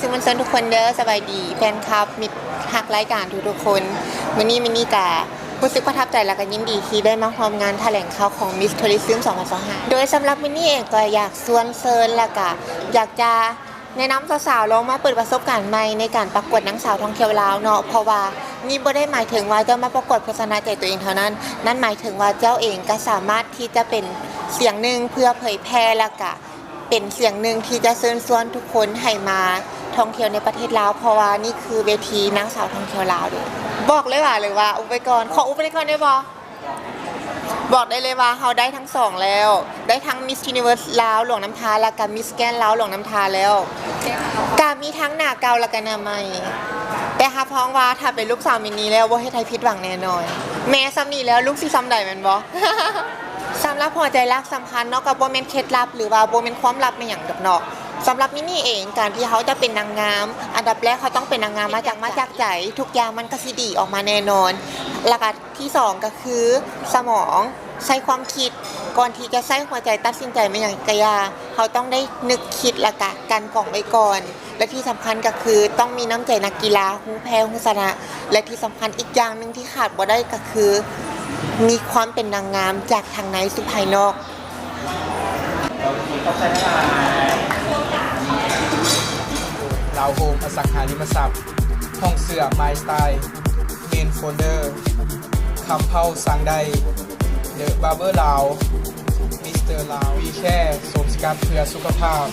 สื่อมวลชนทุกคนเด้อสบายดีแฟนคลับมิตรฮักรายการทุกๆคนมื้อนี้กะรู้สึกประทับใจและก็ยินดีที่ได้มาร่วมงานแถลงข่าวของ Miss Tourism 2025โดยสำหรับมื้อนี้เองก็อยากชวนเชิญและก็อยากจะแนะนำสาวๆลองมาเปิดประสบการณ์ใหม่ในการประกวดนางสาวท่องเที่ยวลาวเนาะเพราะว่านี่บ่ได้หมายถึงว่าจะมาประกวดโฆษณาใจตัวเองเท่านั้นนั่นหมายถึงว่าเจ้าเองก็สามารถที่จะเป็นเสียงหนึ่งเพื่อเผยแพร่และก็เป็นเสียงหนึ่งที่จะเชิญชวนทุกคนให้มาท่องเที่ยวในประเทศลาวเพราะว่านี่คือเวทีนางสาวท่องเที่ยวลาวเด้อบอกเลยว่าอุปกรณ์ขออุปกรณ์ได้บ่บอกได้เลยว่าเราได้ทั้งสองแล้วได้ทั้ง Miss Universe ลาวหลวงน้ำทาและก็ Miss Grand ลาวหลวงน้ำทาแล้วกามีทั้งหน้าเก่าและก็หน้าใหม่แต่หาพ้องว่าถ้าเป็นลูกสาวมินนี่แล้วบ่ให้ไทยผิดหวังแน่นอนแม่ซ้ำนี่แล้วลูกสิซ้ำใดแม่นบ่ สำหรับหัวใจรักสำคัญเนาะกับโบเมนเคล็ดลับหรือว่าโบเมนความลับในอย่างดอกเนาะสำหรับมินี่เองการที่เขาจะเป็นนางงามอันดับแรกเขาต้องเป็นนางงามมาจากใจทุกอย่างมันก็สิดีออกมาแน่นอนหลักที่สองก็คือสมองใช้ความคิดก่อนที่จะใช้หัวใจตัดสินใจไม่อย่างกะยาเขาต้องได้นึกคิดและกันกล่องไว้ก่อนและที่สำคัญก็คือต้องมีน้ำใจนักกีฬาฮู้แพ้ฮู้ชนะและที่สำคัญอีกอย่างนึงที่ขาดบ่ได้ก็คือมีความเป็นนางงามจากทางในสู่ภายนอกลาวโฮมอสังหาริมทรัพย์ห้องเสื้อไมสไตล์เมนโฟลเดอร์คำเผาสังใดเดอะบาร์เบอร์ลาวมิสเตอร์ลาววีแค่สมสกัดเพื่อสุขภาพ